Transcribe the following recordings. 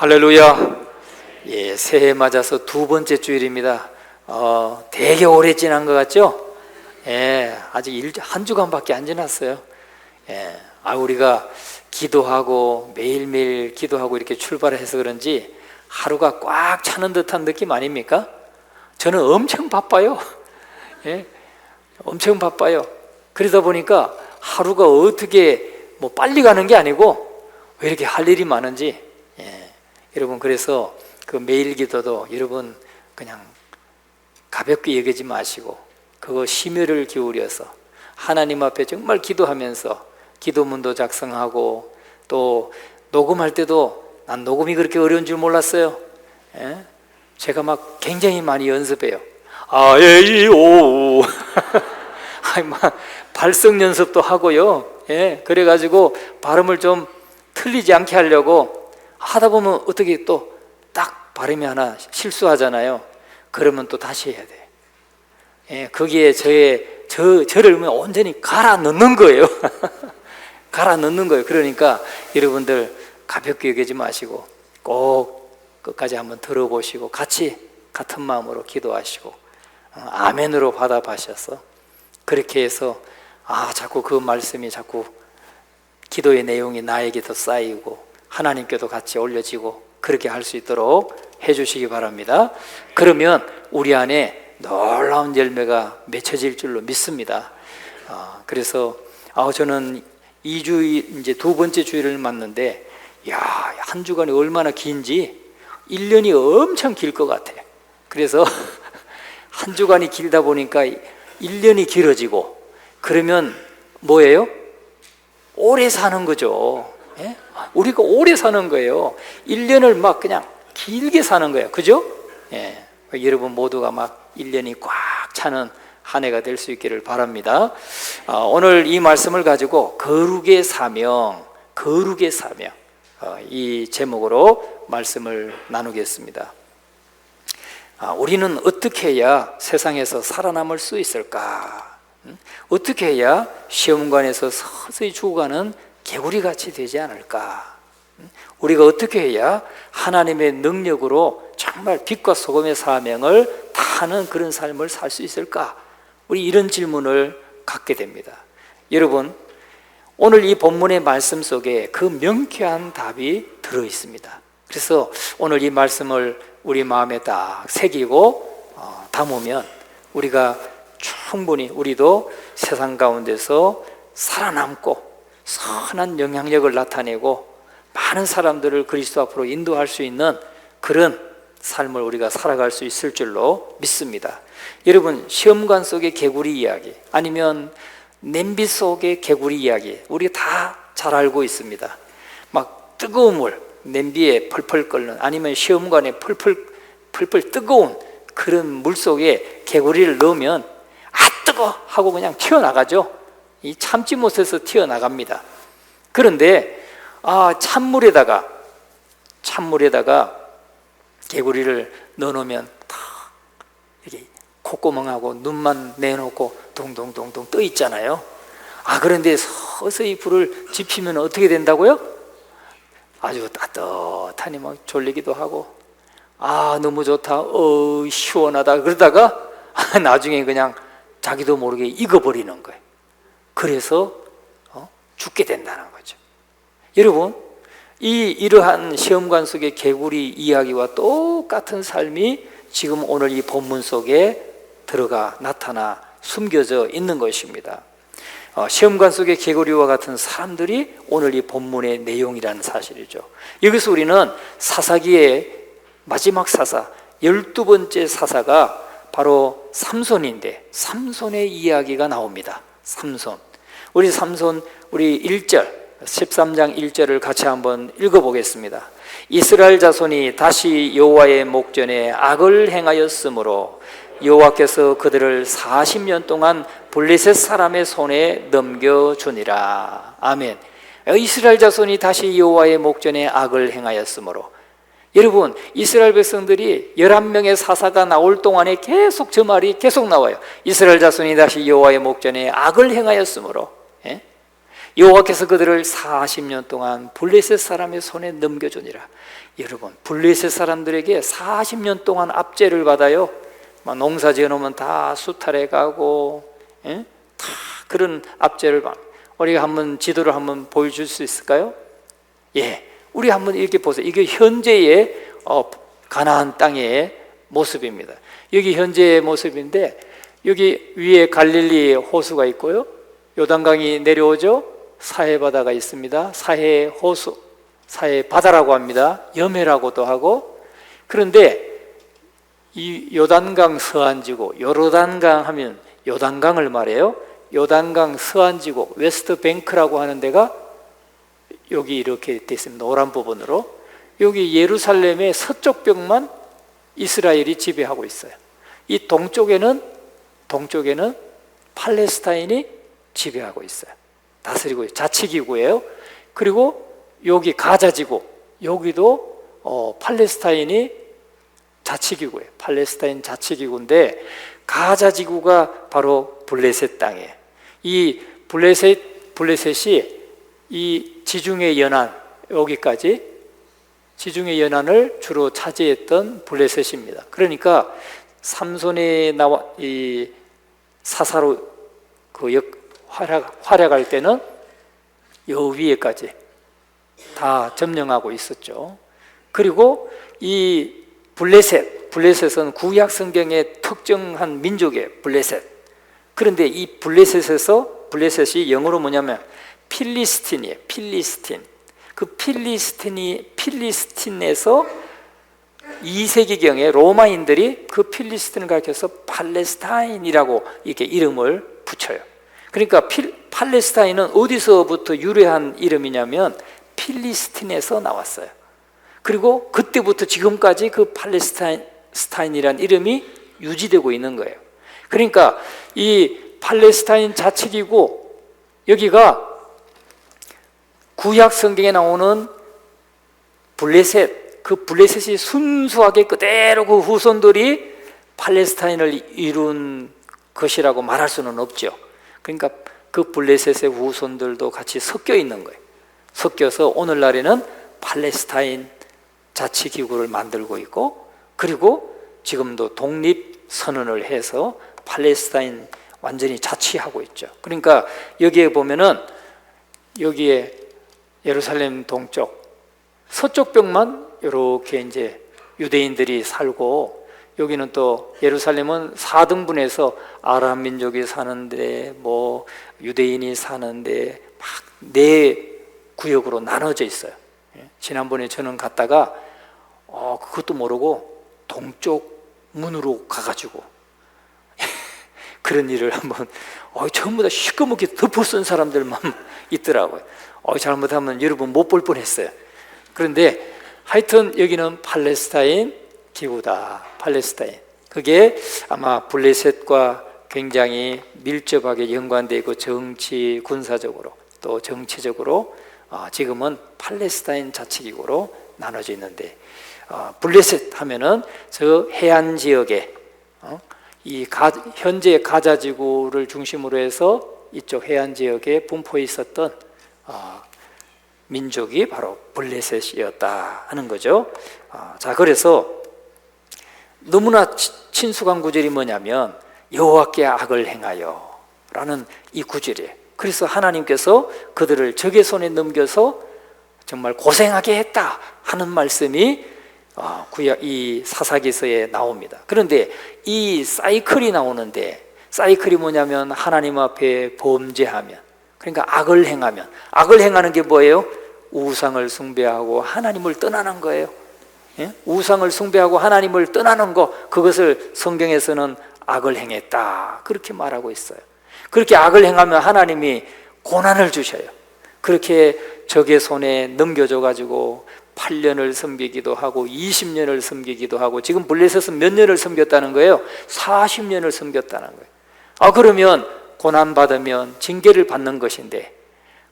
할렐루야. 예, 새해 맞아서 두 번째 주일입니다. 되게 오래 지난 것 같죠? 예, 아직 한 주간밖에 안 지났어요. 예, 우리가 기도하고 매일매일 기도하고 이렇게 출발해서 그런지 하루가 꽉 차는 듯한 느낌 아닙니까? 저는 엄청 바빠요. 예, 엄청 바빠요. 그러다 보니까 하루가 어떻게 빨리 가는 게 아니고 왜 이렇게 할 일이 많은지. 여러분, 그래서 그 매일 기도도 여러분 그냥 가볍게 여기지 마시고 그거 심혈을 기울여서 하나님 앞에 정말 기도하면서 기도문도 작성하고, 또 녹음할 때도 난 녹음이 그렇게 어려운 줄 몰랐어요. 제가 막 굉장히 많이 연습해요. 아에이오 발성 연습도 하고요. 그래가지고 발음을 좀 틀리지 않게 하려고 하다 보면 어떻게 또 딱 발음이 하나 실수하잖아요. 그러면 또 다시 해야 돼. 거기에 저를 온전히 갈아 넣는 거예요. 갈아 넣는 거예요. 그러니까 여러분들 가볍게 여기지 마시고 꼭 끝까지 한번 들어보시고 같이 같은 마음으로 기도하시고 아멘으로 받아가셔서 그렇게 해서 자꾸 그 말씀이 자꾸 기도의 내용이 나에게 더 쌓이고 하나님께도 같이 올려지고 그렇게 할 수 있도록 해주시기 바랍니다. 그러면 우리 안에 놀라운 열매가 맺혀질 줄로 믿습니다. 그래서 저는 2주 이제 두 번째 주일을 맞는데 한 주간이 얼마나 긴지 1년이 엄청 길 것 같아. 그래서 한 주간이 길다 보니까 1년이 길어지고, 그러면 뭐예요? 오래 사는 거죠. 우리가 오래 사는 거예요. 1년을 막 그냥 길게 사는 거예요. 그죠? 여러분 모두가 막 1년이 꽉 차는 한 해가 될 수 있기를 바랍니다. 오늘 이 말씀을 가지고 거룩의 사명, 이 제목으로 말씀을 나누겠습니다. 우리는 어떻게 해야 세상에서 살아남을 수 있을까? 어떻게 해야 시험관에서 서서히 죽어가는 개구리같이 되지 않을까? 우리가 어떻게 해야 하나님의 능력으로 정말 빛과 소금의 사명을 다하는 그런 삶을 살 수 있을까? 우리 이런 질문을 갖게 됩니다. 여러분, 오늘 이 본문의 말씀 속에 그 명쾌한 답이 들어있습니다. 그래서 오늘 이 말씀을 우리 마음에 딱 새기고 담으면 우리가 충분히 우리도 세상 가운데서 살아남고 선한 영향력을 나타내고 많은 사람들을 그리스도 앞으로 인도할 수 있는 그런 삶을 우리가 살아갈 수 있을 줄로 믿습니다. 여러분, 시험관 속의 개구리 이야기, 아니면 냄비 속의 개구리 이야기, 우리가 다 잘 알고 있습니다. 막 뜨거운 물, 냄비에 펄펄 끓는, 아니면 시험관에 펄펄 뜨거운 그런 물 속에 개구리를 넣으면 뜨거! 하고 그냥 튀어나가죠. 이 참지 못해서 튀어나갑니다. 그런데 찬물에다가 개구리를 넣어놓으면 다 이렇게 콧구멍하고 눈만 내놓고 동동동동 떠 있잖아요. 그런데 서서히 불을 지피면 어떻게 된다고요? 아주 따뜻하니 막 졸리기도 하고 너무 좋다, 시원하다 그러다가 나중에 그냥 자기도 모르게 익어버리는 거예요. 그래서 죽게 된다는 거죠. 여러분, 이러한 시험관 속의 개구리 이야기와 똑같은 삶이 지금 오늘 이 본문 속에 들어가 나타나 숨겨져 있는 것입니다. 시험관 속의 개구리와 같은 사람들이 오늘 이 본문의 내용이라는 사실이죠. 여기서 우리는 사사기의 마지막 사사, 12번째 사사가 바로 삼손인데, 삼손의 이야기가 나옵니다. 삼손. 우리 1절, 13장 1절을 같이 한번 읽어보겠습니다. 이스라엘 자손이 다시 여호와의 목전에 악을 행하였으므로 여호와께서 그들을 40년 동안 블레셋 사람의 손에 넘겨주니라. 아멘. 이스라엘 자손이 다시 여호와의 목전에 악을 행하였으므로, 여러분, 이스라엘 백성들이 11명의 사사가 나올 동안에 계속 저 말이 계속 나와요. 이스라엘 자손이 다시 여호와의 목전에 악을 행하였으므로. 여호와께서 그들을 40년 동안 블레셋 사람의 손에 넘겨주니라. 여러분, 블레셋 사람들에게 40년 동안 압제를 받아요. 막 농사 지어놓으면 다 수탈해 가고, 예? 다 그런 압제를 받. 우리가 한번 지도를 한번 보여줄 수 있을까요? 예, 우리 한번 이렇게 보세요. 이게 현재의 가나안 땅의 모습입니다. 여기 현재의 모습인데, 여기 위에 갈릴리 호수가 있고요, 요단강이 내려오죠. 사해 바다가 있습니다. 사해 호수, 사해 바다라고 합니다. 염해라고도 하고. 그런데 이 요단강 서안지구, 요르단강 하면 요단강을 말해요. 요단강 서안지구, 웨스트 뱅크라고 하는 데가 여기 이렇게 되어 있습니다. 노란 부분으로. 여기 예루살렘의 서쪽 벽만 이스라엘이 지배하고 있어요. 이 동쪽에는 팔레스타인이 지배하고 있어요. 다스리고 있어요. 자치기구예요. 그리고 여기 가자지구, 여기도 팔레스타인이 자치기구예요. 팔레스타인 자치기구인데, 가자지구가 바로 블레셋 땅이에요. 이 블레셋이 이 지중해 연안, 여기까지 지중해 연안을 주로 차지했던 블레셋입니다. 그러니까 삼손이 나와 이 사사로 활약할 때는 요 위에까지 다 점령하고 있었죠. 그리고 이 블레셋은 구약 성경의 특정한 민족이에요. 블레셋. 그런데 이 블레셋이 영어로 뭐냐면 필리스틴이에요. 필리스틴. 그 필리스틴에서 2세기경에 로마인들이 그 필리스틴을 가리켜서 팔레스타인이라고 이렇게 이름을 붙여요. 그러니까 팔레스타인은 어디서부터 유래한 이름이냐면 필리스틴에서 나왔어요. 그리고 그때부터 지금까지 그 팔레스타인이라는 이름이 유지되고 있는 거예요. 그러니까 이 팔레스타인 자치기구, 여기가 구약 성경에 나오는 블레셋, 그 블레셋이 순수하게 그대로 그 후손들이 팔레스타인을 이룬 것이라고 말할 수는 없죠. 그러니까 그 블레셋의 후손들도 같이 섞여 있는 거예요. 섞여서 오늘날에는 팔레스타인 자치기구를 만들고 있고, 그리고 지금도 독립선언을 해서 팔레스타인 완전히 자치하고 있죠. 그러니까 여기에 보면은, 여기에 예루살렘 동쪽 서쪽 벽만 이렇게 이제 유대인들이 살고, 여기는 또 예루살렘은 4등분해서 아람 민족이 사는데 뭐 유대인이 사는데 막 4구역으로 나눠져 있어요. 지난번에 저는 갔다가 그것도 모르고 동쪽 문으로 가가지고 그런 일을 한번 전부 다 시꺼멓게 덮어 쓴 사람들만 있더라고요. 잘못하면 여러분 못 볼 뻔했어요. 그런데 하여튼 여기는 팔레스타인 기구다. 팔레스타인. 그게 아마 블레셋과 굉장히 밀접하게 연관되고 정치, 군사적으로 또 정치적으로 지금은 팔레스타인 자치기구로 나눠져 있는데, 블레셋 하면은 저 해안 지역에 현재 가자지구를 중심으로 해서 이쪽 해안 지역에 분포해 있었던 민족이 바로 블레셋이었다 하는 거죠. 자, 그래서 너무나 친숙한 구절이 뭐냐면 여호와께 악을 행하여 라는 이 구절이에요. 그래서 하나님께서 그들을 적의 손에 넘겨서 정말 고생하게 했다 하는 말씀이 이 사사기서에 나옵니다. 그런데 이 사이클이 나오는데, 사이클이 뭐냐면 하나님 앞에 범죄하면, 그러니까 악을 행하는 게 뭐예요? 우상을 숭배하고 하나님을 떠나는 거예요. 예? 우상을 숭배하고 하나님을 떠나는 거, 그것을 성경에서는 악을 행했다 그렇게 말하고 있어요. 그렇게 악을 행하면 하나님이 고난을 주셔요. 그렇게 적의 손에 넘겨줘 가지고 8년을 섬기기도 하고 20년을 섬기기도 하고, 지금 블레셋은 몇 년을 섬겼다는 거예요? 40년을 섬겼다는 거예요. 그러면 고난받으면 징계를 받는 것인데,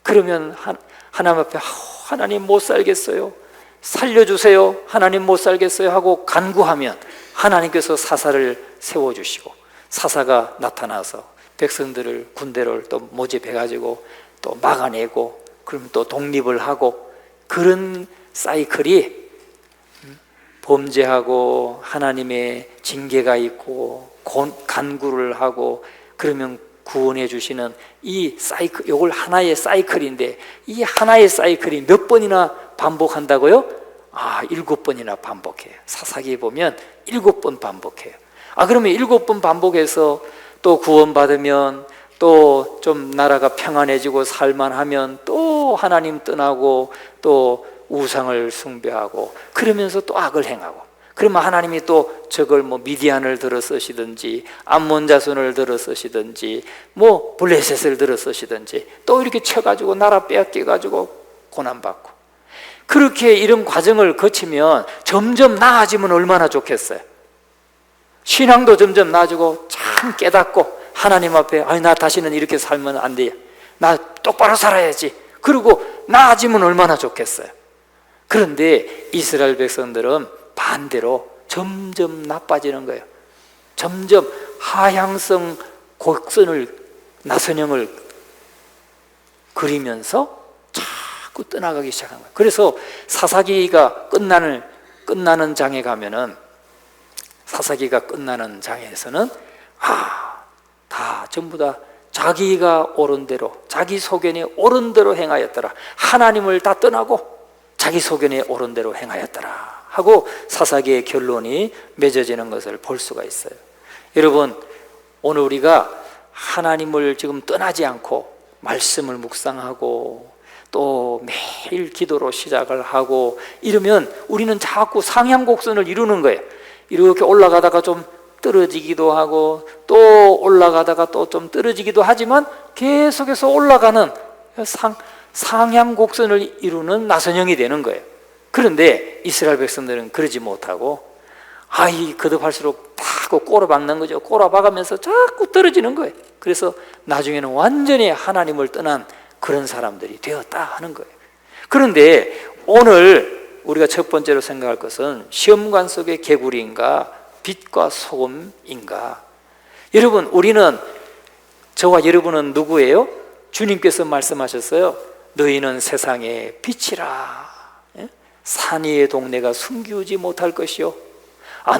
그러면 하나님 앞에 하나님 못 살겠어요, 살려주세요, 하나님 못 살겠어요 하고 간구하면 하나님께서 사사를 세워주시고, 사사가 나타나서 백성들을, 군대를 또 모집해가지고 또 막아내고, 그럼 또 독립을 하고, 그런 사이클이 범죄하고 하나님의 징계가 있고 간구를 하고, 그러면 구원해 주시는 이 사이클, 이걸 하나의 사이클인데, 이 하나의 사이클이 몇 번이나 반복한다고요? 7번이나 반복해요. 사사기에 보면 7번 반복해요. 그러면 7번 반복해서 또 구원받으면, 또 좀 나라가 평안해지고 살만하면 또 하나님 떠나고 또 우상을 숭배하고, 그러면서 또 악을 행하고, 그러면 하나님이 또 저걸 미디안을 들어 쓰시든지 암몬 자손을 들어 쓰시든지 블레셋을 들어 쓰시든지 또 이렇게 쳐가지고 나라 빼앗겨가지고 고난받고, 그렇게 이런 과정을 거치면 점점 나아지면 얼마나 좋겠어요. 신앙도 점점 나아지고 참 깨닫고, 하나님 앞에 나 다시는 이렇게 살면 안 돼, 나 똑바로 살아야지, 그리고 나아지면 얼마나 좋겠어요. 그런데 이스라엘 백성들은 반대로 점점 나빠지는 거예요. 점점 하향성 곡선을, 나선형을 그리면서 자꾸 떠나가기 시작한 거예요. 그래서 사사기가 끝나는 장에 가면은, 사사기가 끝나는 장에서는 다 전부 다 자기가 옳은 대로, 자기 소견에 옳은 대로 행하였더라, 하나님을 다 떠나고 자기 소견에 옳은 대로 행하였더라 하고 사사기의 결론이 맺어지는 것을 볼 수가 있어요. 여러분, 오늘 우리가 하나님을 지금 떠나지 않고 말씀을 묵상하고 또 매일 기도로 시작을 하고 이러면 우리는 자꾸 상향곡선을 이루는 거예요. 이렇게 올라가다가 좀 떨어지기도 하고, 또 올라가다가 또 좀 떨어지기도 하지만 계속해서 올라가는 상향곡선을 이루는 나선형이 되는 거예요. 그런데 이스라엘 백성들은 그러지 못하고 거듭할수록 자꾸 꼬라박는 거죠. 꼬라박으면서 자꾸 떨어지는 거예요. 그래서 나중에는 완전히 하나님을 떠난 그런 사람들이 되었다 하는 거예요. 그런데 오늘 우리가 첫 번째로 생각할 것은 시험관 속의 개구리인가 빛과 소금인가. 여러분, 우리는, 저와 여러분은 누구예요? 주님께서 말씀하셨어요. 너희는 세상의 빛이라. 산 위의 동네가 숨기우지 못할 것이요,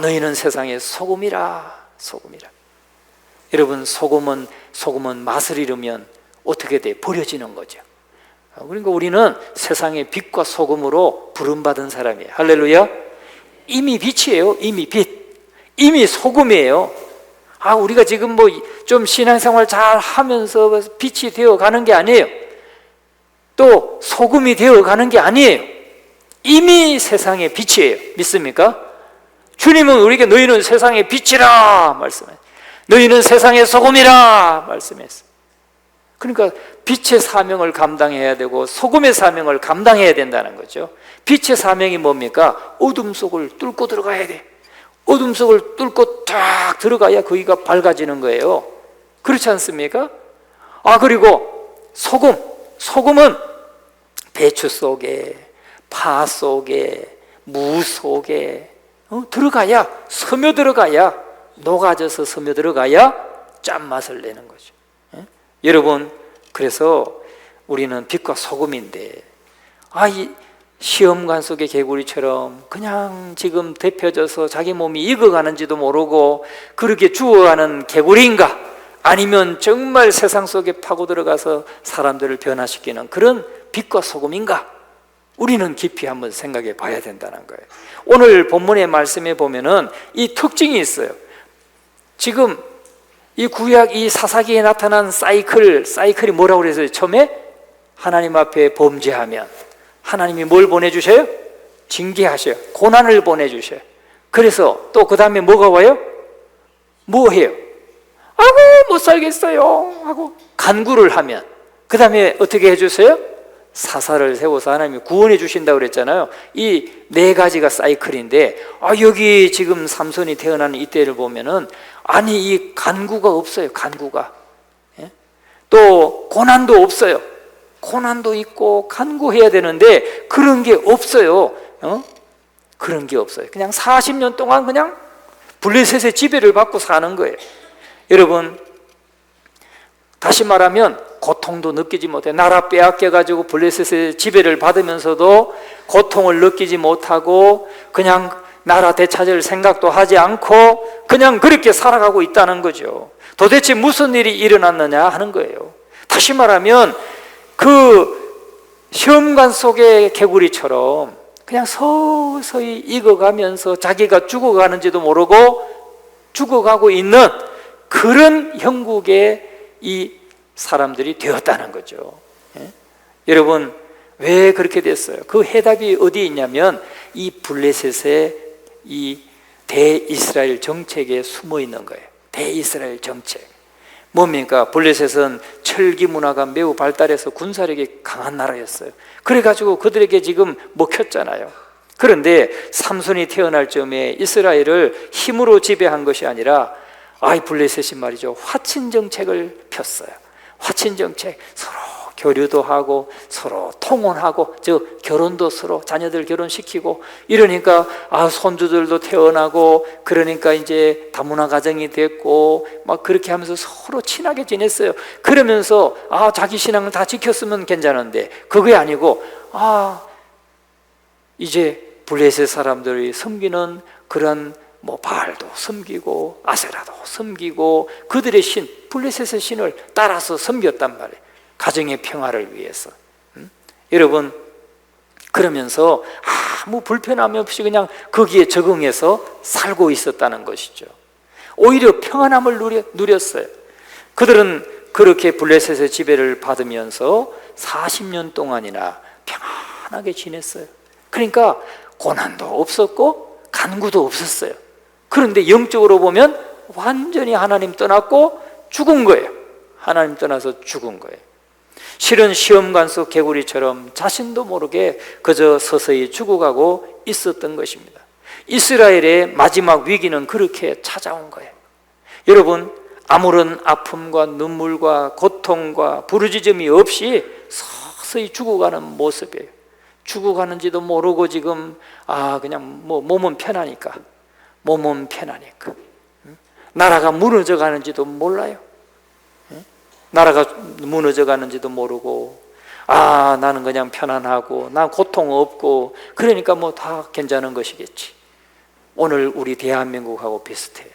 너희는 세상의 소금이라. 소금이라. 여러분, 소금은 맛을 잃으면 어떻게 돼? 버려지는 거죠. 그러니까 우리는 세상의 빛과 소금으로 부름받은 사람이에요. 할렐루야. 이미 빛이에요. 이미 빛. 이미 소금이에요. 우리가 지금 좀 신앙생활 잘 하면서 빛이 되어 가는 게 아니에요. 또 소금이 되어 가는 게 아니에요. 이미 세상의 빛이에요. 믿습니까? 주님은 우리에게 너희는 세상의 빛이라 말씀해요. 너희는 세상의 소금이라 말씀했어요. 그러니까 빛의 사명을 감당해야 되고 소금의 사명을 감당해야 된다는 거죠. 빛의 사명이 뭡니까? 어둠 속을 뚫고 들어가야 돼. 어둠 속을 뚫고 딱 들어가야 거기가 밝아지는 거예요. 그렇지 않습니까? 그리고 소금은 배추 속에, 파 속에, 무 속에 들어가야, 스며들어가야, 녹아져서 스며들어가야 짠맛을 내는 거죠. 여러분, 그래서 우리는 빛과 소금인데, 이 시험관 속의 개구리처럼 그냥 지금 데펴져서 자기 몸이 익어가는지도 모르고 그렇게 죽어가는 개구리인가? 아니면 정말 세상 속에 파고 들어가서 사람들을 변화시키는 그런 빛과 소금인가? 우리는 깊이 한번 생각해 봐야 된다는 거예요. 오늘 본문의 말씀에 보면은 이 특징이 있어요. 지금 이 구약, 이 사사기에 나타난 사이클이 뭐라고 그랬어요? 처음에 하나님 앞에 범죄하면 하나님이 뭘 보내주셔요? 징계하셔요. 고난을 보내주셔요. 그래서 또 그 다음에 뭐가 와요? 뭐 해요? 못 살겠어요 하고 간구를 하면 그 다음에 어떻게 해주세요? 사사를 세워서 하나님이 구원해 주신다고 그랬잖아요. 이 네 가지가 사이클인데, 여기 지금 삼손이 태어나는 이때를 보면은 이 간구가 없어요. 간구가. 또 고난도 없어요. 고난도 있고 간구해야 되는데 그런 게 없어요. 그런 게 없어요. 그냥 40년 동안 그냥 블레셋의 지배를 받고 사는 거예요. 여러분, 다시 말하면 고통도 느끼지 못해. 나라 빼앗겨가지고 블레셋의 지배를 받으면서도 고통을 느끼지 못하고 그냥 나라 되찾을 생각도 하지 않고 그냥 그렇게 살아가고 있다는 거죠. 도대체 무슨 일이 일어났느냐 하는 거예요. 다시 말하면 그 시험관 속의 개구리처럼 그냥 서서히 익어가면서 자기가 죽어가는지도 모르고 죽어가고 있는 그런 형국의 이 사람들이 되었다는 거죠. 예? 여러분, 왜 그렇게 됐어요? 그 해답이 어디에 있냐면 이 블레셋의 이 대이스라엘 정책에 숨어 있는 거예요. 대이스라엘 정책. 뭡니까? 블레셋은 철기 문화가 매우 발달해서 군사력이 강한 나라였어요. 그래가지고 그들에게 지금 먹혔잖아요. 그런데 삼손이 태어날 즈음에 이스라엘을 힘으로 지배한 것이 아니라 블레셋이 말이죠, 화친 정책을 폈어요. 화친 정책, 서로 교류도 하고 서로 통혼하고 결혼도 서로 자녀들 결혼시키고 이러니까 손주들도 태어나고 그러니까 이제 다문화 가정이 됐고 막 그렇게 하면서 서로 친하게 지냈어요. 그러면서 자기 신앙을 다 지켰으면 괜찮은데 그게 아니고 이제 블레셋 사람들이 섬기는 그런 바알도 섬기고 아세라도 섬기고 그들의 신 블레셋의 신을 따라서 섬겼단 말이에요. 가정의 평화를 위해서. 여러분, 그러면서 아무 불편함이 없이 그냥 거기에 적응해서 살고 있었다는 것이죠. 오히려 평안함을 누렸어요. 그들은 그렇게 블레셋의 지배를 받으면서 40년 동안이나 평안하게 지냈어요. 그러니까 고난도 없었고 간구도 없었어요. 그런데 영적으로 보면 완전히 하나님 떠났고 죽은 거예요. 하나님 떠나서 죽은 거예요. 실은 시험관 속 개구리처럼 자신도 모르게 그저 서서히 죽어가고 있었던 것입니다. 이스라엘의 마지막 위기는 그렇게 찾아온 거예요. 여러분, 아무런 아픔과 눈물과 고통과 부르짖음이 없이 서서히 죽어가는 모습이에요. 죽어가는지도 모르고 지금 그냥 몸은 편하니까 나라가 무너져 가는지도 몰라요. 나라가 무너져 가는지도 모르고 나는 그냥 편안하고 난 고통 없고 그러니까 다 괜찮은 것이겠지. 오늘 우리 대한민국하고 비슷해요.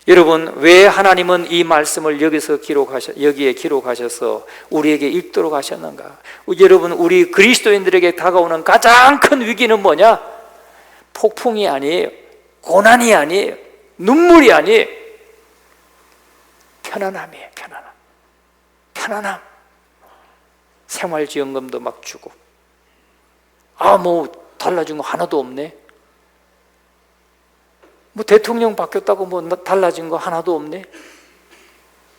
여러분, 왜 하나님은 이 말씀을 여기에 기록하셔서 우리에게 읽도록 하셨는가? 여러분, 우리 그리스도인들에게 다가오는 가장 큰 위기는 뭐냐? 폭풍이 아니에요. 고난이 아니에요. 눈물이 아니에요. 편안함이에요. 편안함. 생활지원금도 막 주고 달라진 거 하나도 없네. 대통령 바뀌었다고 달라진 거 하나도 없네.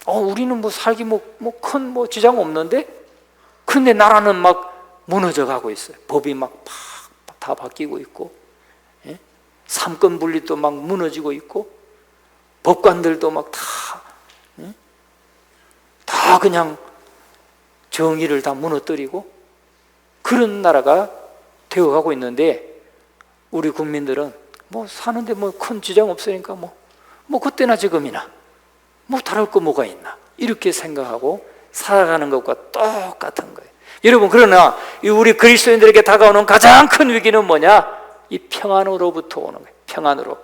우리는 살기 큰 지장 없는데? 그런데 나라는 막 무너져 가고 있어요. 법이 막 다 바뀌고 있고, 삼권 분립도 막 무너지고 있고, 법관들도 막 다 그냥 정의를 다 무너뜨리고 그런 나라가 되어가고 있는데 우리 국민들은 사는데 큰 지장 없으니까 그때나 지금이나 다를 거 뭐가 있나 이렇게 생각하고 살아가는 것과 똑같은 거예요. 여러분, 그러나 우리 그리스도인들에게 다가오는 가장 큰 위기는 뭐냐? 이 평안으로부터 오는 거예요. 평안으로.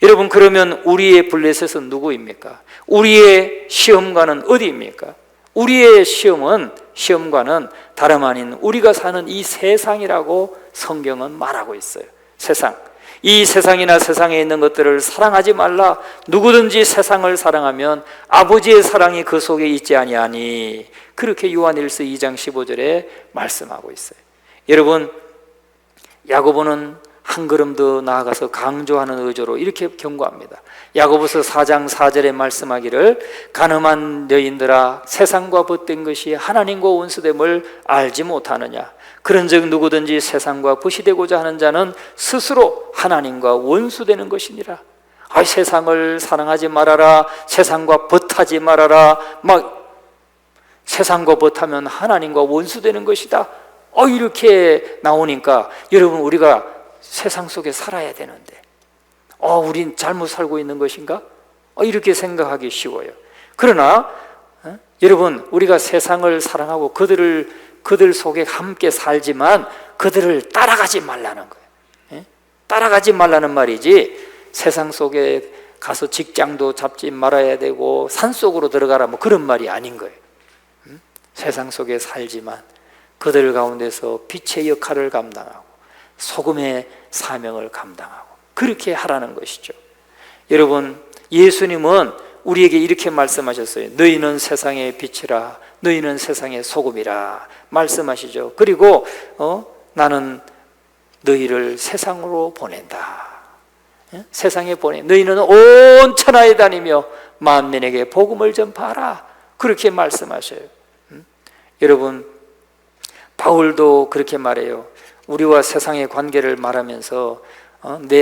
여러분, 그러면 우리의 블레셋은 누구입니까? 우리의 시험관은 어디입니까? 우리의 시험관은 다름 아닌 우리가 사는 이 세상이라고 성경은 말하고 있어요. 세상. 이 세상이나 세상에 있는 것들을 사랑하지 말라. 누구든지 세상을 사랑하면 아버지의 사랑이 그 속에 있지 아니하니. 그렇게 요한일서 2장 15절에 말씀하고 있어요. 여러분, 야고보는 한 걸음 더 나아가서 강조하는 의조로 이렇게 경고합니다. 야고보서 4장 4절에 말씀하기를 가늠한 여인들아 세상과 벗된 것이 하나님과 원수됨을 알지 못하느냐. 그런즉 누구든지 세상과 벗이 되고자 하는 자는 스스로 하나님과 원수되는 것이니라. 세상을 사랑하지 말아라. 세상과 벗하지 말아라. 세상과 벗하면 하나님과 원수되는 것이다. 이렇게 나오니까 여러분, 우리가 세상 속에 살아야 되는데 우린 잘못 살고 있는 것인가? 이렇게 생각하기 쉬워요. 그러나 여러분, 우리가 세상을 사랑하고 그들 속에 함께 살지만 그들을 따라가지 말라는 거예요. 예? 따라가지 말라는 말이지, 세상 속에 가서 직장도 잡지 말아야 되고 산속으로 들어가라 뭐 그런 말이 아닌 거예요. 세상 속에 살지만 그들 가운데서 빛의 역할을 감당하고 소금의 사명을 감당하고 그렇게 하라는 것이죠. 여러분, 예수님은 우리에게 이렇게 말씀하셨어요. 너희는 세상의 빛이라, 너희는 세상의 소금이라 말씀하시죠. 그리고 나는 너희를 세상으로 보낸다. 세상에 보내, 너희는 온 천하에 다니며 만민에게 복음을 전파하라, 그렇게 말씀하셔요. 여러분, 바울도 그렇게 말해요. 우리와 세상의 관계를 말하면서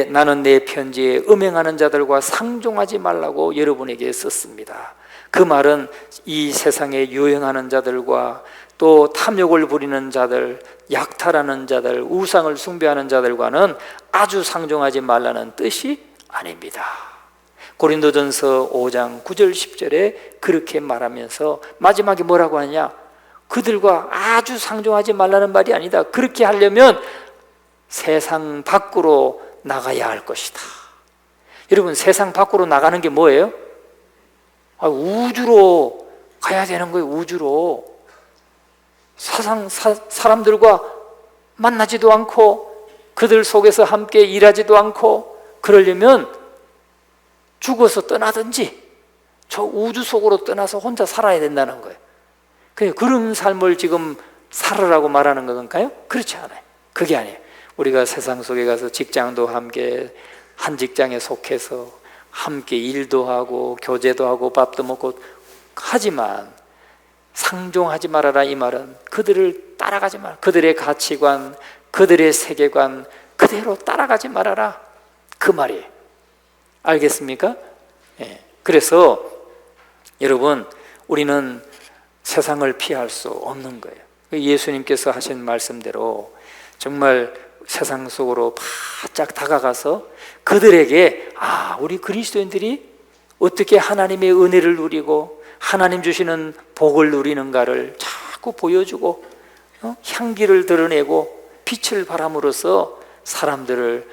나는 내 편지에 음행하는 자들과 상종하지 말라고 여러분에게 썼습니다. 그 말은 이 세상에 유행하는 자들과 또 탐욕을 부리는 자들, 약탈하는 자들, 우상을 숭배하는 자들과는 아주 상종하지 말라는 뜻이 아닙니다. 고린도전서 5장 9절 10절에 그렇게 말하면서 마지막에 뭐라고 하냐? 그들과 아주 상종하지 말라는 말이 아니다. 그렇게 하려면 세상 밖으로 나가야 할 것이다. 여러분, 세상 밖으로 나가는 게 뭐예요? 우주로 가야 되는 거예요. 우주로. 사람들과 만나지도 않고 그들 속에서 함께 일하지도 않고, 그러려면 죽어서 떠나든지 저 우주 속으로 떠나서 혼자 살아야 된다는 거예요. 그런 삶을 지금 살으라고 말하는 건가요? 그렇지 않아요. 그게 아니에요. 우리가 세상 속에 가서 직장도 함께 한 직장에 속해서 함께 일도 하고 교제도 하고 밥도 먹고 하지만 상종하지 말아라, 이 말은 그들을 따라가지 마라. 그들의 가치관, 그들의 세계관 그대로 따라가지 말아라, 그 말이에요. 알겠습니까? 예. 그래서 여러분, 우리는 세상을 피할 수 없는 거예요. 예수님께서 하신 말씀대로 정말 세상 속으로 바짝 다가가서 그들에게 우리 그리스도인들이 어떻게 하나님의 은혜를 누리고 하나님 주시는 복을 누리는가를 자꾸 보여주고 향기를 드러내고 빛을 발함으로써 사람들을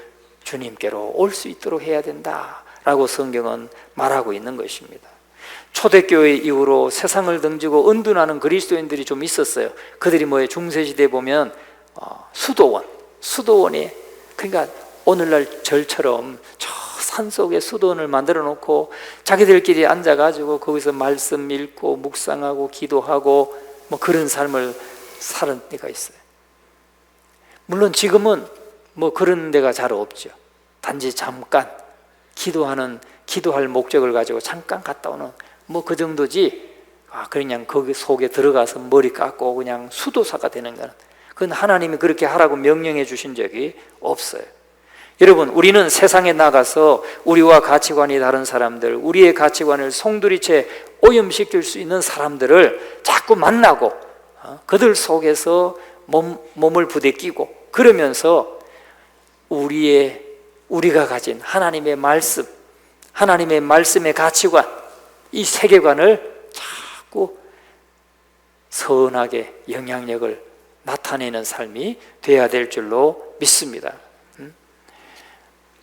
주님께로 올 수 있도록 해야 된다라고 성경은 말하고 있는 것입니다. 초대교회 이후로 세상을 등지고 은둔하는 그리스도인들이 좀 있었어요. 그들이 뭐예요? 중세시대에 보면 수도원이, 그러니까 오늘날 절처럼 저 산속에 수도원을 만들어 놓고 자기들끼리 앉아가지고 거기서 말씀 읽고 묵상하고 기도하고 뭐 그런 삶을 사는 데가 있어요. 물론 지금은 뭐 그런 데가 잘 없죠. 단지 잠깐 기도할 목적을 가지고 잠깐 갔다 오는 뭐 그 정도지, 그냥 거기 속에 들어가서 머리 깎고 그냥 수도사가 되는 거는, 그건 하나님이 그렇게 하라고 명령해 주신 적이 없어요. 여러분, 우리는 세상에 나가서 우리와 가치관이 다른 사람들, 우리의 가치관을 송두리째 오염시킬 수 있는 사람들을 자꾸 만나고 그들 속에서 몸을 부대끼고, 그러면서 우리가 가진 하나님의 말씀, 하나님의 말씀의 가치관, 이 세계관을 자꾸 선하게 영향력을 나타내는 삶이 돼야 될 줄로 믿습니다.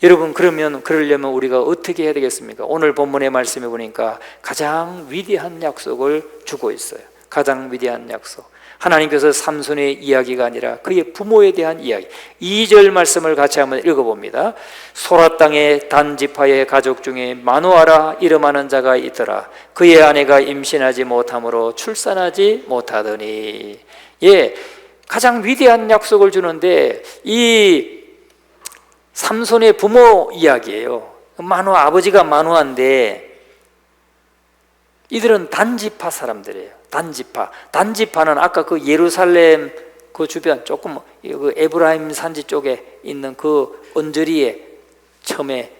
여러분, 그러려면 우리가 어떻게 해야 되겠습니까? 오늘 본문의 말씀에 보니까 가장 위대한 약속을 주고 있어요. 가장 위대한 약속. 하나님께서 삼손의 이야기가 아니라 그의 부모에 대한 이야기. 2절 말씀을 같이 한번 읽어봅니다. 소라 땅의 단지파의 가족 중에 마누아라 이름하는 자가 있더라. 그의 아내가 임신하지 못함으로 출산하지 못하더니. 가장 위대한 약속을 주는데 이 삼손의 부모 이야기예요. 아버지가 마누아인데 이들은 단지파 사람들이에요. 단지파는 아까 그 예루살렘 그 주변 조금 그 에브라임 산지 쪽에 있는 그 언저리에 처음에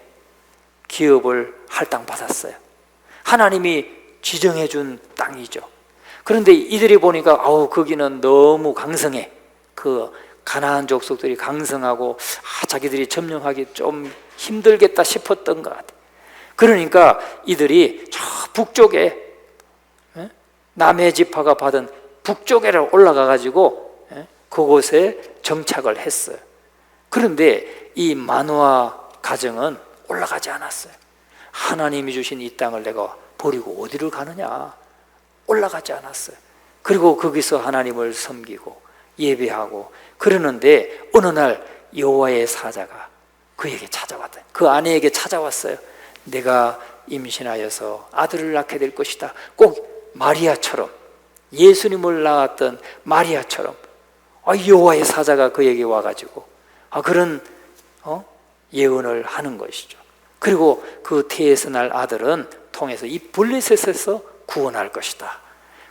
기업을 할당받았어요. 하나님이 지정해 준 땅이죠. 그런데 이들이 보니까 거기는 너무 강성해. 그 가나안 족속들이 강성하고 자기들이 점령하기 좀 힘들겠다 싶었던 것 같아요. 그러니까 이들이 저 북쪽에 남의 지파가 받은 북쪽에로 올라가 가지고 그곳에 정착을 했어요. 그런데 이 마노아 가정은 올라가지 않았어요. 하나님이 주신 이 땅을 내가 버리고 어디를 가느냐, 올라가지 않았어요. 그리고 거기서 하나님을 섬기고 예배하고 그러는데 어느 날 여호와의 사자가 그에게 찾아왔다. 그 아내에게 찾아왔어요. 내가 임신하여서 아들을 낳게 될 것이다. 꼭 마리아처럼, 예수님을 낳았던 마리아처럼 여호와의 사자가 그에게 와가지고 그런 예언을 하는 것이죠. 그리고 그 태에서 날 아들은 통해서 이 블레셋에서 구원할 것이다.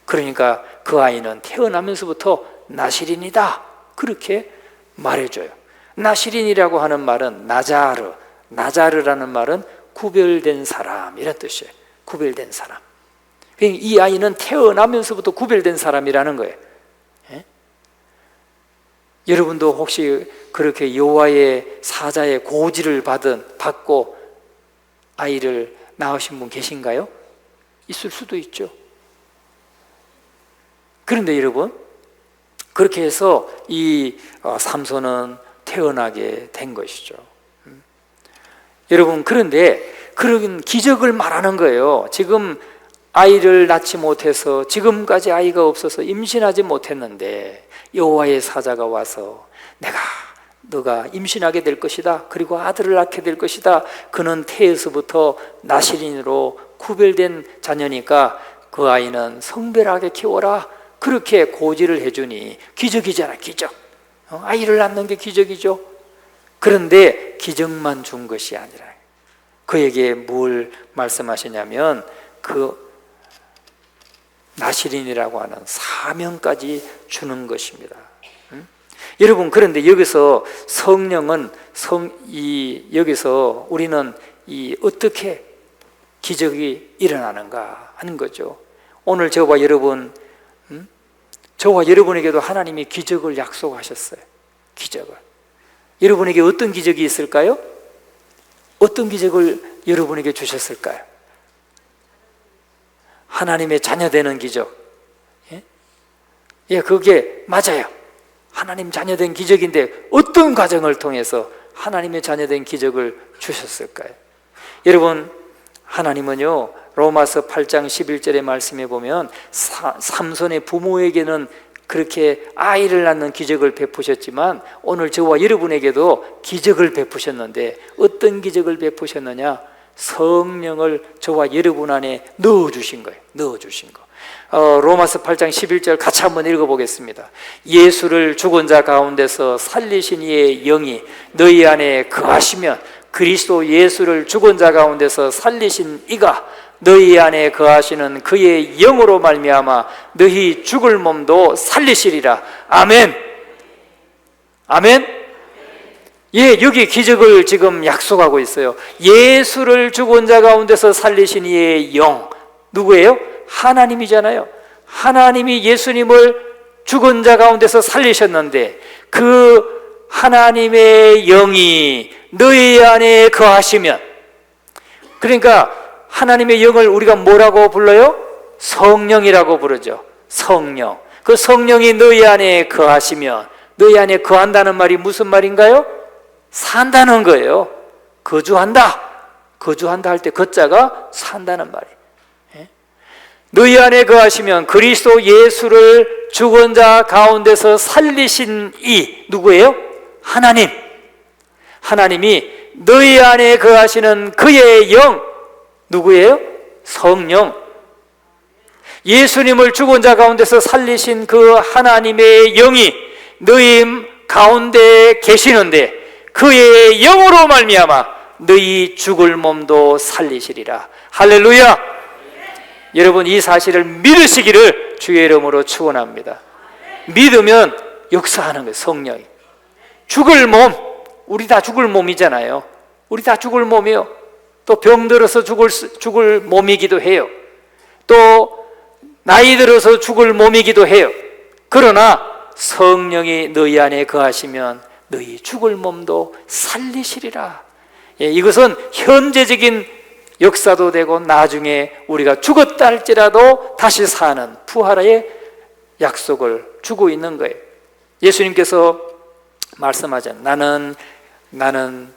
그러니까 그 아이는 태어나면서부터 나시린이다, 그렇게 말해줘요. 나시린이라고 하는 말은 나자르라는 말은 구별된 사람, 이런 뜻이에요. 구별된 사람. 이 아이는 태어나면서부터 구별된 사람이라는 거예요. 여러분도 혹시 그렇게 여호와의 사자의 고지를 받고 아이를 낳으신 분 계신가요? 있을 수도 있죠. 그런데 여러분, 그렇게 해서 이 삼손은 태어나게 된 것이죠. 여러분, 그런데 그런 기적을 말하는 거예요. 지금 아이를 낳지 못해서, 지금까지 아이가 없어서 임신하지 못했는데 여호와의 사자가 와서 너가 임신하게 될 것이다, 그리고 아들을 낳게 될 것이다. 그는 태에서부터 나시린으로 구별된 자녀니까 그 아이는 성별하게 키워라, 그렇게 고지를 해주니 기적이잖아, 기적. 아이를 낳는 게 기적이죠. 그런데 기적만 준 것이 아니라 그에게 뭘 말씀하시냐면 그 나시린이라고 하는 사명까지 주는 것입니다. 여러분, 그런데 여기서 성령은 여기서 우리는 어떻게 기적이 일어나는가 하는 거죠. 오늘 저와 여러분에게도 하나님이 기적을 약속하셨어요. 기적을. 여러분에게 어떤 기적이 있을까요? 어떤 기적을 여러분에게 주셨을까요? 하나님의 자녀 되는 기적. 그게 맞아요. 하나님 자녀 된 기적인데 어떤 과정을 통해서 하나님의 자녀 된 기적을 주셨을까요? 여러분, 하나님은요, 로마서 8장 11절의 말씀에 보면 삼손의 부모에게는 그렇게 아이를 낳는 기적을 베푸셨지만 오늘 저와 여러분에게도 기적을 베푸셨는데 어떤 기적을 베푸셨느냐? 성령을 저와 여러분 안에 넣어주신 거예요. 넣어주신 거. 로마서 8장 11절 같이 한번 읽어보겠습니다. 예수를 죽은 자 가운데서 살리신 이의 영이 너희 안에 거하시면 그리스도 예수를 죽은 자 가운데서 살리신 이가 너희 안에 거하시는 그의 영으로 말미암아 너희 죽을 몸도 살리시리라. 아멘. 아멘. 여기 기적을 지금 약속하고 있어요. 예수를 죽은 자 가운데서 살리신 이의 영, 누구예요? 하나님이잖아요. 하나님이 예수님을 죽은 자 가운데서 살리셨는데 그 하나님의 영이 너희 안에 거하시면, 그러니까 하나님의 영을 우리가 뭐라고 불러요? 성령이라고 부르죠. 성령. 그 성령이 너희 안에 거하시면, 너희 안에 거한다는 말이 무슨 말인가요? 산다는 거예요. 거주한다. 거주한다 할 때 거자가 산다는 말이에요. 너희 안에 거하시면 그리스도 예수를 죽은 자 가운데서 살리신 이 누구예요? 하나님. 하나님이 너희 안에 거하시는 그의 영 누구예요? 성령. 예수님을 죽은 자 가운데서 살리신 그 하나님의 영이 너희 가운데 계시는데 그의 영으로 말미암아 너희 죽을 몸도 살리시리라. 할렐루야. 여러분, 이 사실을 믿으시기를 주의 이름으로 축원합니다. 믿으면 역사하는 거예요. 성령이. 죽을 몸, 우리 다 죽을 몸이잖아요. 우리 다 죽을 몸이에요. 또 병들어서 죽을 몸이기도 해요. 또 나이 들어서 죽을 몸이기도 해요. 그러나 성령이 너희 안에 거하시면 너희 죽을 몸도 살리시리라. 이것은 현재적인 역사도 되고 나중에 우리가 죽었다 할지라도 다시 사는 부활의 약속을 주고 있는 거예요. 예수님께서 말씀하잖아요. 나는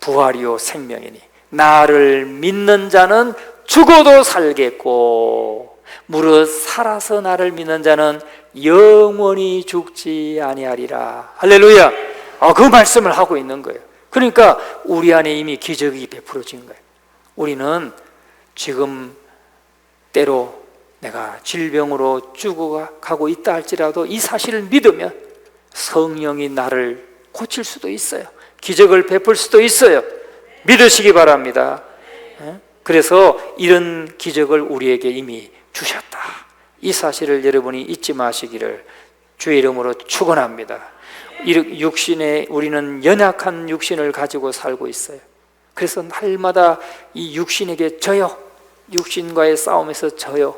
부활이요 생명이니 나를 믿는 자는 죽어도 살겠고 무릇 살아서 나를 믿는 자는 영원히 죽지 아니하리라. 할렐루야. 그 말씀을 하고 있는 거예요. 그러니까 우리 안에 이미 기적이 베풀어진 거예요. 우리는 지금 때로 내가 질병으로 죽어가고 있다 할지라도 이 사실을 믿으면 성령이 나를 고칠 수도 있어요. 기적을 베풀 수도 있어요. 믿으시기 바랍니다. 그래서 이런 기적을 우리에게 이미 주셨다. 이 사실을 여러분이 잊지 마시기를 주의 이름으로 축원합니다. 우리는 연약한 육신을 가지고 살고 있어요. 그래서 날마다 이 육신에게 져요. 육신과의 싸움에서 져요.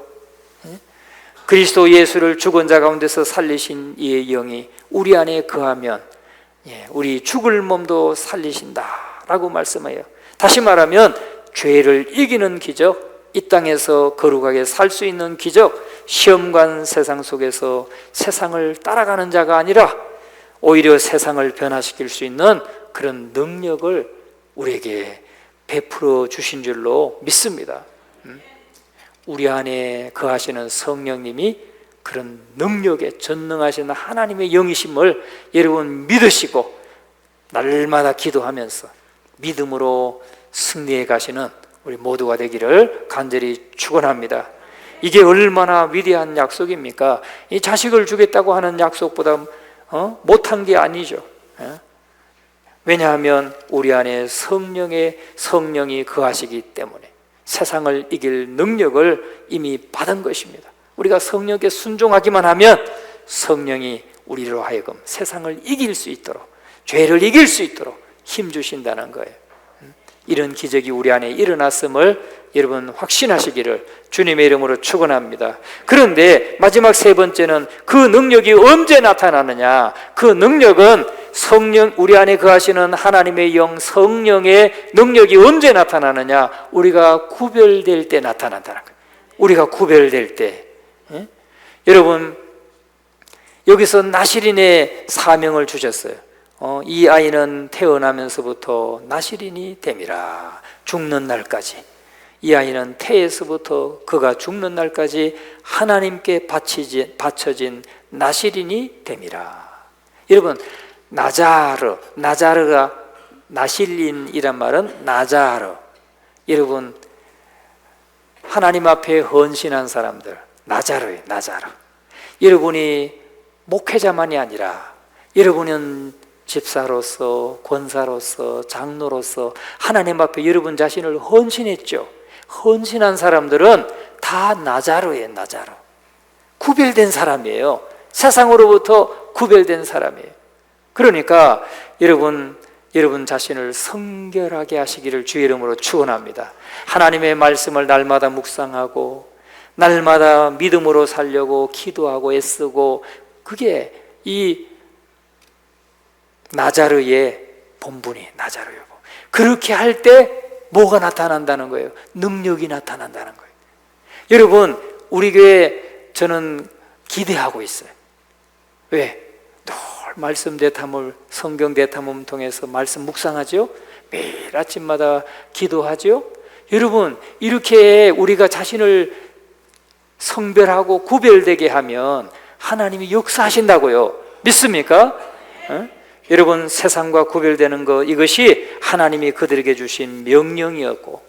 그리스도 예수를 죽은 자 가운데서 살리신 이의 영이 우리 안에 거하면 우리 죽을 몸도 살리신다라고 말씀해요. 다시 말하면 죄를 이기는 기적, 이 땅에서 거룩하게 살 수 있는 기적, 시험관 세상 속에서 세상을 따라가는 자가 아니라 오히려 세상을 변화시킬 수 있는 그런 능력을 우리에게 베풀어 주신 줄로 믿습니다. 우리 안에 거하시는 성령님이 그런 능력에 전능하신 하나님의 영이심을 여러분 믿으시고 날마다 기도하면서 믿음으로 승리해 가시는 우리 모두가 되기를 간절히 축원합니다. 이게 얼마나 위대한 약속입니까? 이 자식을 주겠다고 하는 약속보다 못한 게 아니죠. 왜냐하면 우리 안에 성령이 거하시기 때문에 세상을 이길 능력을 이미 받은 것입니다. 우리가 성령께 순종하기만 하면 성령이 우리로 하여금 세상을 이길 수 있도록, 죄를 이길 수 있도록 힘주신다는 거예요. 이런 기적이 우리 안에 일어났음을 여러분 확신하시기를 주님의 이름으로 축원합니다. 그런데 마지막 세 번째는 그 능력이 언제 나타나느냐? 그 능력은 우리 안에 거하시는 하나님의 영 성령의 능력이 언제 나타나느냐? 우리가 구별될 때 나타난다는 거예요. 우리가 구별될 때. 여러분 여기서 나시린의 사명을 주셨어요. 이 아이는 태어나면서부터 나시린이 됨이라. 죽는 날까지. 이 아이는 태에서부터 그가 죽는 날까지 하나님께 바쳐진 나시린이 됨이라. 여러분 나자르가 나실린이란 말은 나자르. 여러분 하나님 앞에 헌신한 사람들 나자르예요. 나자르. 여러분이 목회자만이 아니라 여러분은 집사로서 권사로서 장로로서 하나님 앞에 여러분 자신을 헌신했죠. 헌신한 사람들은 다 나자르예요. 나자르. 구별된 사람이에요. 세상으로부터 구별된 사람이에요. 그러니까 여러분 자신을 성결하게 하시기를 주의 이름으로 축원합니다. 하나님의 말씀을 날마다 묵상하고 날마다 믿음으로 살려고 기도하고 애쓰고, 그게 이 나자르의 본분이 나자르예요. 그렇게 할 때 뭐가 나타난다는 거예요? 능력이 나타난다는 거예요. 여러분 우리 교회 저는 기대하고 있어요. 왜? 늘 말씀 대탐을 성경 대탐을 통해서 말씀 묵상하죠. 매일 아침마다 기도하죠. 여러분 이렇게 우리가 자신을 성별하고 구별되게 하면 하나님이 역사하신다고요. 믿습니까? 여러분 세상과 구별되는 것, 이것이 하나님이 그들에게 주신 명령이었고,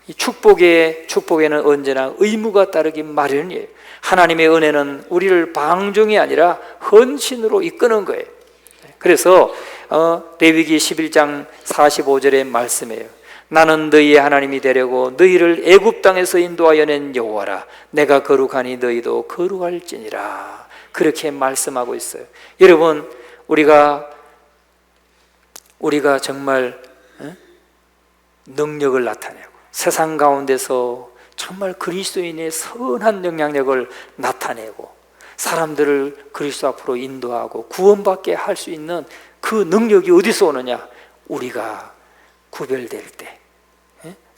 이 축복에는 언제나 의무가 따르기 마련이에요. 하나님의 은혜는 우리를 방종이 아니라 헌신으로 이끄는 거예요. 그래서 레위기 11장 45절의 말씀이에요. 나는 너희의 하나님이 되려고 너희를 애굽 땅에서 인도하여 낸 여호와라. 내가 거룩하니 너희도 거룩할지니라. 그렇게 말씀하고 있어요. 여러분 우리가 정말 능력을 나타내고 세상 가운데서 정말 그리스도인의 선한 영향력을 나타내고 사람들을 그리스도 앞으로 인도하고 구원받게 할 수 있는 그 능력이 어디서 오느냐? 우리가 구별될 때,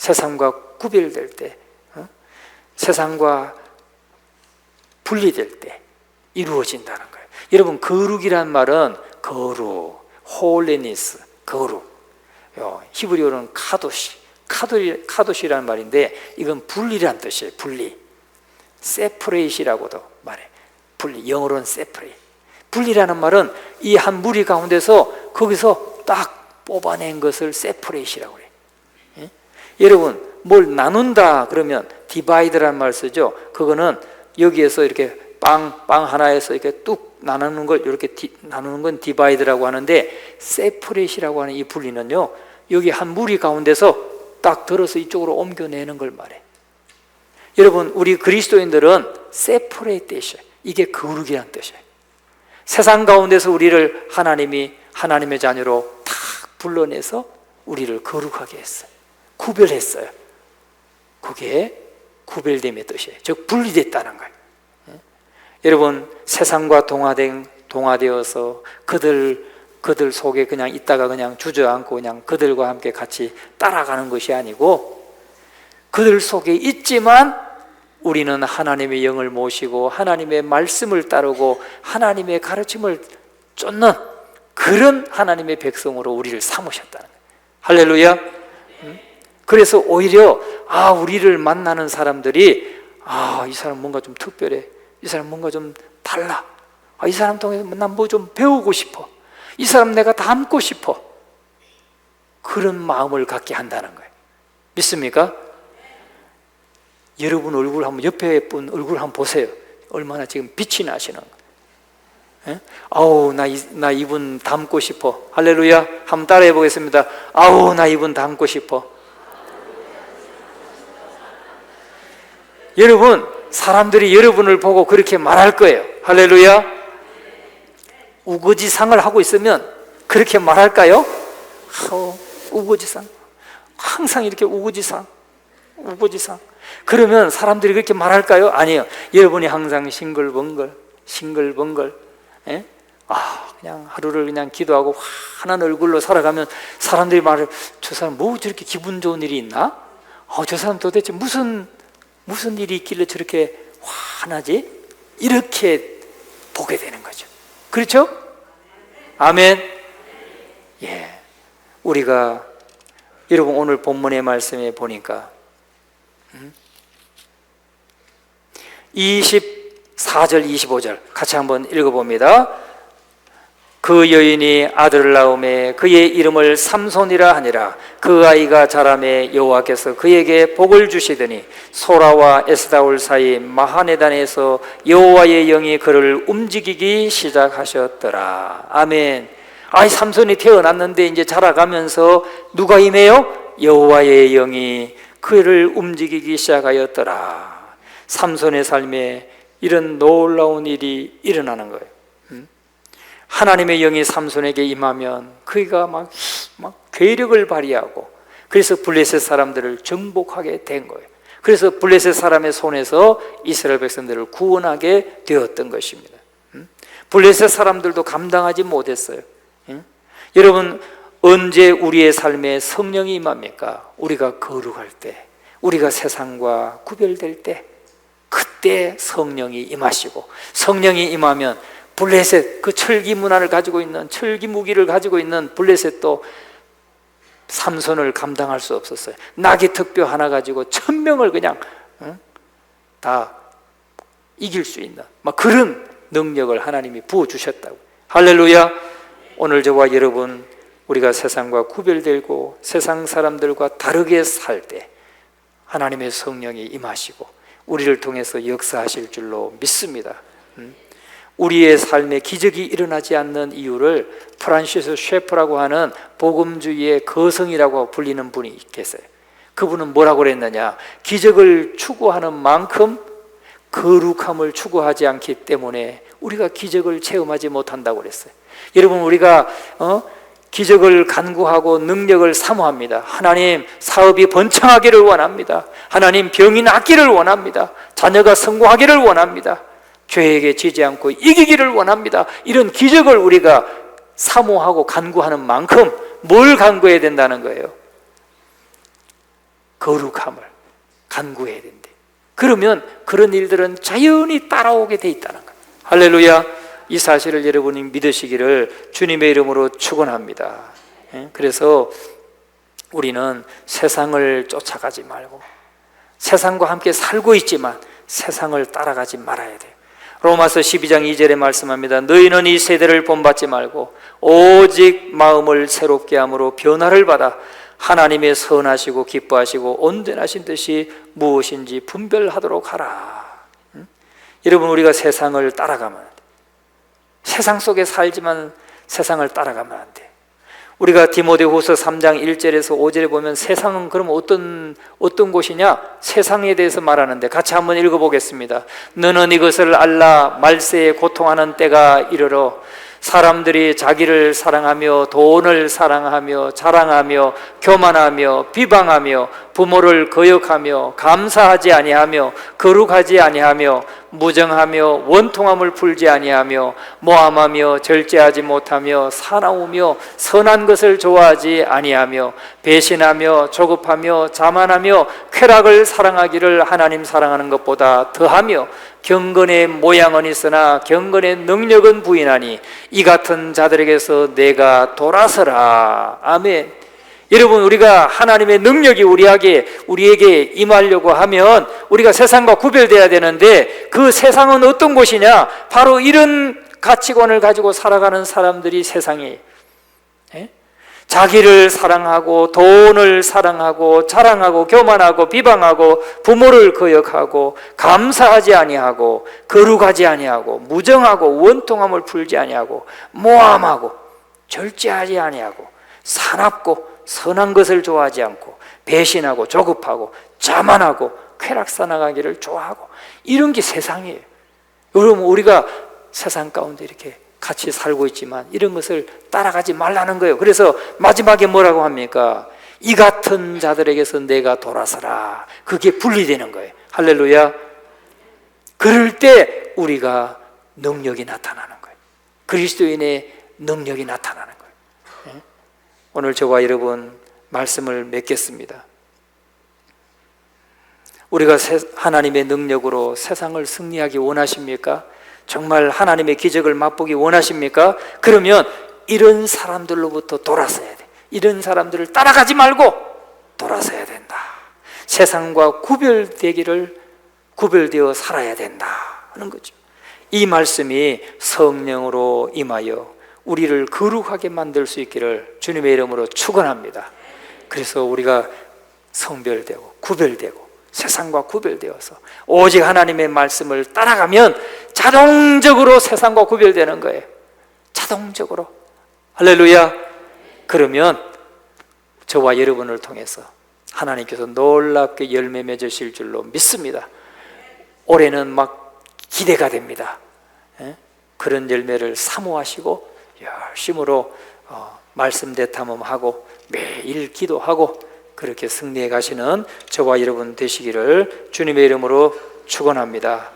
세상과 구별될 때, 세상과 분리될 때 이루어진다는 거예요. 여러분, 거룩이란 말은 거룩, 홀리니스, 거룩. 히브리어로는 카도시라는 말인데 이건 분리란 뜻이에요. 분리. 세퍼레이시라고도 말해. 분리. 영어로는 세퍼레이. 분리라는 말은 이 한 무리 가운데서 거기서 딱 뽑아낸 것을 세퍼레이시라고 그래요. 여러분, 뭘 나눈다 그러면 디바이드라는 말 쓰죠. 그거는 여기에서 이렇게 빵 하나에서 이렇게 뚝 나누는 걸 이렇게 나누는 건 디바이드라고 하는데, 세퍼레이시라고 하는 이 분리는요, 여기 한 무리 가운데서 딱 들어서 이쪽으로 옮겨내는 걸 말해. 여러분, 우리 그리스도인들은 세퍼레이트이셔. 이게 거룩이란 뜻이에요. 세상 가운데서 우리를 하나님의 자녀로 탁 불러내서 우리를 거룩하게 했어요. 구별했어요. 그게 구별됨의 뜻이에요. 즉 분리됐다는 거예요. 여러분, 세상과 동화되어서 그들 속에 그냥 있다가 그냥 주저앉고 그냥 그들과 함께 같이 따라가는 것이 아니고, 그들 속에 있지만 우리는 하나님의 영을 모시고 하나님의 말씀을 따르고 하나님의 가르침을 쫓는 그런 하나님의 백성으로 우리를 삼으셨다는 거예요. 할렐루야. 그래서 오히려 우리를 만나는 사람들이 이 사람 뭔가 좀 특별해, 이 사람 뭔가 좀 달라, 이 사람 통해서 난 뭐 좀 배우고 싶어, 이 사람 내가 닮고 싶어, 그런 마음을 갖게 한다는 거예요. 믿습니까? 여러분 얼굴 한번, 옆에 분 얼굴 한번 보세요. 얼마나 지금 빛이 나시는 거예요. 아우, 나 이분 닮고 싶어. 할렐루야. 한번 따라해 보겠습니다. 아우, 나 이분 닮고 싶어. 여러분, 사람들이 여러분을 보고 그렇게 말할 거예요. 할렐루야. 우거지상을 하고 있으면 그렇게 말할까요? 우거지상. 항상 이렇게 우거지상. 그러면 사람들이 그렇게 말할까요? 아니에요. 여러분이 항상 싱글벙글. 그냥 하루를 그냥 기도하고 환한 얼굴로 살아가면 사람들이 말해요. 저 사람 뭐 저렇게 기분 좋은 일이 있나? 저 사람 도대체 무슨 일이 있길래 저렇게 환하지? 이렇게 보게 되는 거죠. 그렇죠? 아멘. 예. 우리가 여러분 오늘 본문의 말씀에 보니까 24절 25절 같이 한번 읽어봅니다. 그 여인이 아들을 낳음에 그의 이름을 삼손이라 하니라. 그 아이가 자라매 여호와께서 그에게 복을 주시더니 소라와 에스다올 사이 마하네단에서 여호와의 영이 그를 움직이기 시작하셨더라. 아멘. 삼손이 태어났는데 이제 자라가면서 누가 임해요? 여호와의 영이 그를 움직이기 시작하였더라. 삼손의 삶에 이런 놀라운 일이 일어나는 거예요. 하나님의 영이 삼손에게 임하면 그가 막 괴력을 발휘하고, 그래서 블레셋 사람들을 정복하게 된 거예요. 그래서 블레셋 사람의 손에서 이스라엘 백성들을 구원하게 되었던 것입니다. 블레셋 사람들도 감당하지 못했어요. 여러분, 언제 우리의 삶에 성령이 임합니까? 우리가 거룩할 때, 우리가 세상과 구별될 때, 그때 성령이 임하시고, 성령이 임하면 블레셋, 그 철기 문화를 가지고 있는, 철기 무기를 가지고 있는 블레셋도 삼손을 감당할 수 없었어요. 나귀 특뼈 하나 가지고 1000명을 그냥 다 이길 수 있는 그런 능력을 하나님이 부어주셨다고. 할렐루야. 오늘 저와 여러분, 우리가 세상과 구별되고 세상 사람들과 다르게 살 때 하나님의 성령이 임하시고 우리를 통해서 역사하실 줄로 믿습니다. 우리의 삶에 기적이 일어나지 않는 이유를 프란시스 셰프라고 하는 복음주의의 거성이라고 불리는 분이 계세요. 그분은 뭐라고 그랬느냐? 기적을 추구하는 만큼 거룩함을 추구하지 않기 때문에 우리가 기적을 체험하지 못한다고 그랬어요. 여러분, 우리가 기적을 간구하고 능력을 사모합니다. 하나님, 사업이 번창하기를 원합니다. 하나님, 병이 낫기를 원합니다. 자녀가 성공하기를 원합니다. 죄에게 지지 않고 이기기를 원합니다. 이런 기적을 우리가 사모하고 간구하는 만큼 뭘 간구해야 된다는 거예요? 거룩함을 간구해야 된대. 그러면 그런 일들은 자연히 따라오게 돼 있다는 거예요. 할렐루야. 이 사실을 여러분이 믿으시기를 주님의 이름으로 축원합니다. 그래서 우리는 세상을 쫓아가지 말고 세상과 함께 살고 있지만 세상을 따라가지 말아야 돼요. 로마서 12장 2절에 말씀합니다. 너희는 이 세대를 본받지 말고 오직 마음을 새롭게 함으로 변화를 받아 하나님의 선하시고 기뻐하시고 온전하신 뜻이 무엇인지 분별하도록 하라. 여러분, 우리가 세상을 따라가면 안 돼. 세상 속에 살지만 세상을 따라가면 안 돼. 우리가 디모데후서 3장 1절에서 5절에 보면 세상은 그럼 어떤 곳이냐? 세상에 대해서 말하는데 같이 한번 읽어보겠습니다. 너는 이것을 알라. 말세에 고통하는 때가 이르러 사람들이 자기를 사랑하며 돈을 사랑하며 자랑하며 교만하며 비방하며 부모를 거역하며 감사하지 아니하며 거룩하지 아니하며 무정하며 원통함을 풀지 아니하며 모함하며 절제하지 못하며 사나우며 선한 것을 좋아하지 아니하며 배신하며 조급하며 자만하며 쾌락을 사랑하기를 하나님 사랑하는 것보다 더하며 경건의 모양은 있으나 경건의 능력은 부인하니 이 같은 자들에게서 내가 돌아서라. 아멘. 여러분, 우리가 하나님의 능력이 우리에게 임하려고 하면 우리가 세상과 구별돼야 되는데 그 세상은 어떤 곳이냐? 바로 이런 가치관을 가지고 살아가는 사람들이 세상이에요. 자기를 사랑하고 돈을 사랑하고 자랑하고 교만하고 비방하고 부모를 거역하고 감사하지 아니하고 거룩하지 아니하고 무정하고 원통함을 풀지 아니하고 모함하고 절제하지 아니하고 사납고 선한 것을 좋아하지 않고 배신하고 조급하고 자만하고 쾌락사나가기를 좋아하고 이런 게 세상이에요. 여러분, 우리가 세상 가운데 이렇게 같이 살고 있지만 이런 것을 따라가지 말라는 거예요. 그래서 마지막에 뭐라고 합니까? 이 같은 자들에게서 내가 돌아서라. 그게 분리되는 거예요. 할렐루야. 그럴 때 우리가 능력이 나타나는 거예요. 그리스도인의 능력이 나타나는 거예요. 오늘 저와 여러분 말씀을 맺겠습니다. 우리가 하나님의 능력으로 세상을 승리하기 원하십니까? 정말 하나님의 기적을 맛보기 원하십니까? 그러면 이런 사람들로부터 돌아서야 돼. 이런 사람들을 따라가지 말고 돌아서야 된다. 세상과 구별되어 살아야 된다 하는 거죠. 이 말씀이 성령으로 임하여 우리를 거룩하게 만들 수 있기를 주님의 이름으로 축원합니다. 그래서 우리가 성별되고 구별되고 세상과 구별되어서 오직 하나님의 말씀을 따라가면 자동적으로 세상과 구별되는 거예요. 자동적으로. 할렐루야. 그러면 저와 여러분을 통해서 하나님께서 놀랍게 열매 맺으실 줄로 믿습니다. 올해는 막 기대가 됩니다. 그런 열매를 사모하시고 열심으로 말씀 대탐험하고 매일 기도하고 그렇게 승리해 가시는 저와 여러분 되시기를 주님의 이름으로 축원합니다.